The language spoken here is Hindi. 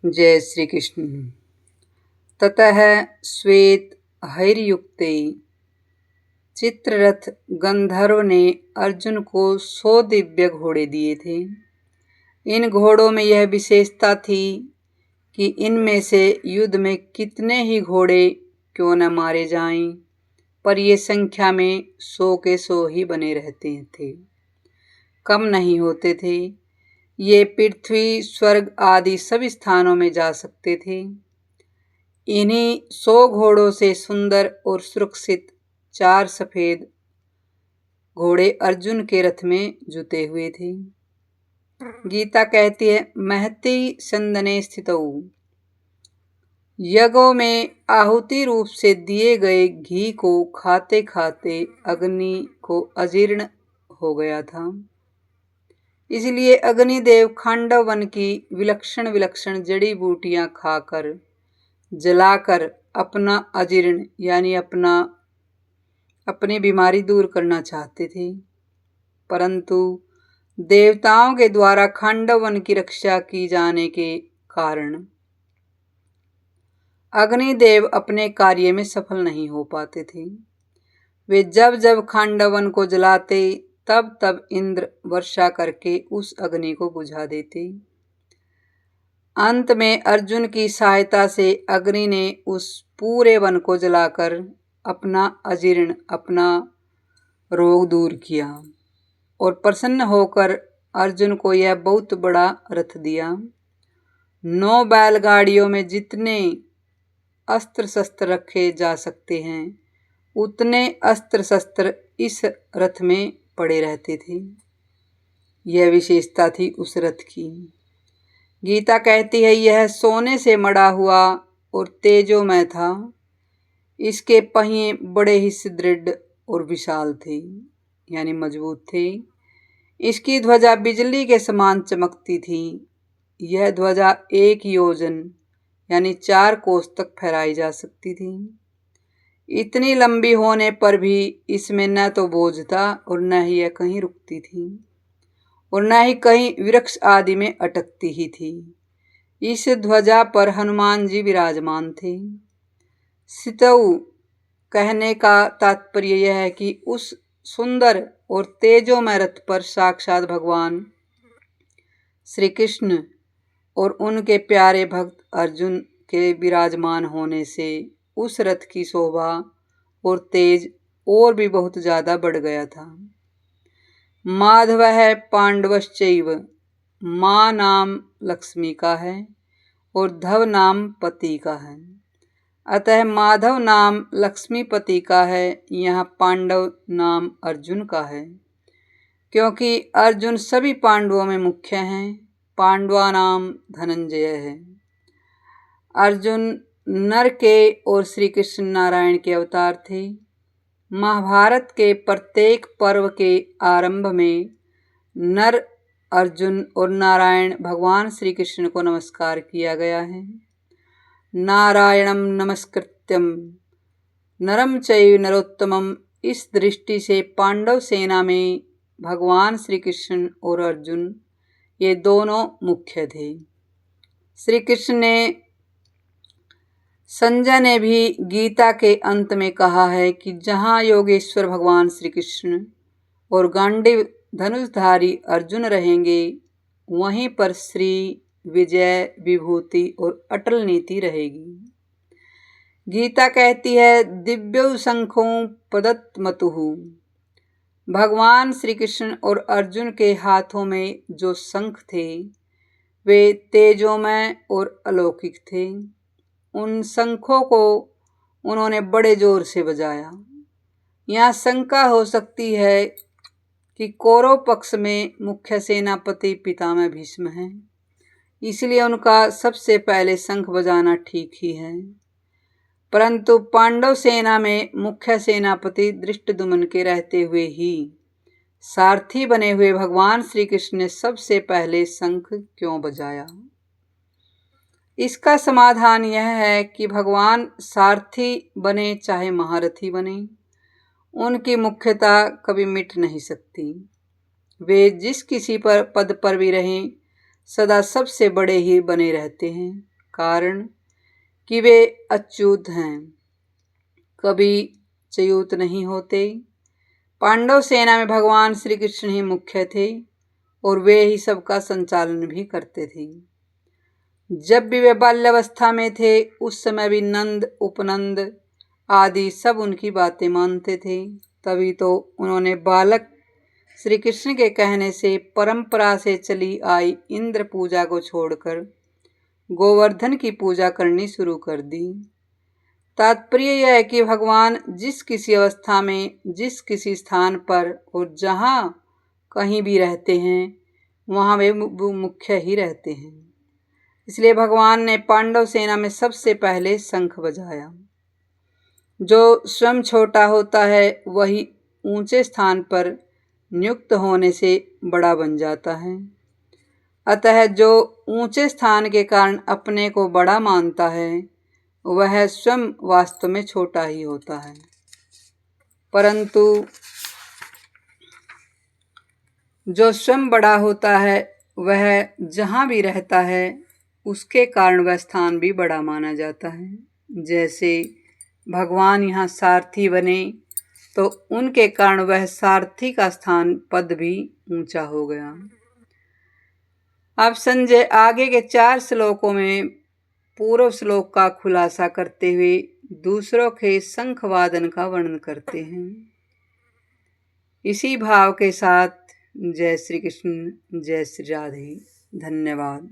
जय श्री कृष्ण। ततः श्वेत हैर्युक्ते चित्ररथ गंधर्व ने अर्जुन को 100 दिव्य घोड़े दिए थे। इन घोड़ों में यह विशेषता थी कि इनमें से युद्ध में कितने ही घोड़े क्यों न मारे जाएं, पर ये संख्या में 100 के 100 ही बने रहते थे, कम नहीं होते थे। ये पृथ्वी, स्वर्ग आदि सभी स्थानों में जा सकते थे। इन्हीं 100 घोड़ों से सुंदर और सुरक्षित 4 सफेद घोड़े अर्जुन के रथ में जुते हुए थे। गीता कहती है, महति संदने स्थितौ यज्ञों में आहुति रूप से दिए गए घी को खाते खाते अग्नि को अजीर्ण हो गया था। इसलिए अग्निदेव खांडव वन की विलक्षण विलक्षण जड़ी बूटियां खाकर जलाकर अपना अजीर्ण यानी अपनी बीमारी दूर करना चाहते थे, परंतु देवताओं के द्वारा खांडव वन की रक्षा की जाने के कारण अग्निदेव अपने कार्य में सफल नहीं हो पाते थे। वे जब जब खांडव वन को जलाते तब तब इंद्र वर्षा करके उस अग्नि को बुझा देते। अंत में अर्जुन की सहायता से अग्नि ने उस पूरे वन को जलाकर अपना अजीर्ण, अपना रोग दूर किया और प्रसन्न होकर अर्जुन को यह बहुत बड़ा रथ दिया। 9 बैलगाड़ियों में जितने अस्त्र शस्त्र रखे जा सकते हैं, उतने अस्त्र शस्त्र इस रथ में पड़े रहते थे। यह विशेषता थी उस रथ की। गीता कहती है, यह सोने से मढ़ा हुआ और तेजोमय था। इसके पहिए बड़े ही सुदृढ़ और विशाल थे, यानी मजबूत थे। इसकी ध्वजा बिजली के समान चमकती थी। यह ध्वजा 1 योजन यानी 4 कोस तक फहराई जा सकती थी। इतनी लंबी होने पर भी इसमें न तो बोझ था और न ही यह कहीं रुकती थी और न ही कहीं वृक्ष आदि में अटकती ही थी। इस ध्वजा पर हनुमान जी विराजमान थे। स्थितौ कहने का तात्पर्य यह है कि उस सुंदर और तेजोमय रथ पर साक्षात भगवान श्री कृष्ण और उनके प्यारे भक्त अर्जुन के विराजमान होने से उस रथ की शोभा और तेज और भी बहुत ज्यादा बढ़ गया था। माधव है पांडवश्चैव, माँ नाम लक्ष्मी का है और धव नाम पति का है। अतः माधव नाम लक्ष्मीपति का है, यहाँ पांडव नाम अर्जुन का है, क्योंकि अर्जुन सभी पांडवों में मुख्य हैं। पांडवा नाम धनंजय है। अर्जुन नर के और श्री कृष्ण नारायण के अवतार थे। महाभारत के प्रत्येक पर्व के आरंभ में नर अर्जुन और नारायण भगवान श्री कृष्ण को नमस्कार किया गया है। नारायणम नमस्कृत्यम नरम चैव नरोत्तमम। इस दृष्टि से पांडव सेना में भगवान श्री कृष्ण और अर्जुन ये दोनों मुख्य थे। श्री कृष्ण ने संजय ने भी गीता के अंत में कहा है कि जहाँ योगेश्वर भगवान श्री कृष्ण और गांडीव धनुषधारी अर्जुन रहेंगे, वहीं पर श्री विजय, विभूति और अटल नीति रहेगी। गीता कहती है, दिव्यौ शंखों पदत्मतुः। भगवान श्री कृष्ण और अर्जुन के हाथों में जो शंख थे वे तेजोमय और अलौकिक थे। उन शंखों को उन्होंने बड़े जोर से बजाया। यहाँ शंका हो सकती है कि कौरव पक्ष में मुख्य सेनापति पितामह भीष्म हैं, इसलिए उनका सबसे पहले शंख बजाना ठीक ही है। परंतु पांडव सेना में मुख्य सेनापति धृष्टद्युम्न के रहते हुए ही सारथी बने हुए भगवान श्री कृष्ण ने सबसे पहले शंख क्यों बजाया? इसका समाधान यह है कि भगवान सारथी बने चाहे महारथी बने, उनकी मुख्यता कभी मिट नहीं सकती। वे जिस किसी पर पद पर भी रहें, सदा सबसे बड़े ही बने रहते हैं। कारण कि वे अच्युत हैं, कभी च्युत नहीं होते। पांडव सेना में भगवान श्री कृष्ण ही मुख्य थे और वे ही सबका संचालन भी करते थे। जब भी वे बाल्यावस्था में थे उस समय भी नंद, उपनंद आदि सब उनकी बातें मानते थे। तभी तो उन्होंने बालक श्री कृष्ण के कहने से परंपरा से चली आई इंद्र पूजा को छोड़कर गोवर्धन की पूजा करनी शुरू कर दी। तात्पर्य यह है कि भगवान जिस किसी अवस्था में, जिस किसी स्थान पर और जहाँ कहीं भी रहते हैं वहाँ वे मुख्य ही रहते हैं। इसलिए भगवान ने पांडव सेना में सबसे पहले शंख बजाया। जो स्वयं छोटा होता है वही ऊंचे स्थान पर नियुक्त होने से बड़ा बन जाता है। अतः जो ऊंचे स्थान के कारण अपने को बड़ा मानता है वह स्वयं वास्तव में छोटा ही होता है, परंतु जो स्वयं बड़ा होता है वह जहाँ भी रहता है उसके कारण वह स्थान भी बड़ा माना जाता है। जैसे भगवान यहाँ सारथी बने तो उनके कारण वह सारथी का स्थान पद भी ऊंचा हो गया। अब संजय आगे के 4 श्लोकों में पूर्व श्लोक का खुलासा करते हुए दूसरों के शंख वादन का वर्णन करते हैं। इसी भाव के साथ जय श्री कृष्ण, जय श्री राधे। धन्यवाद।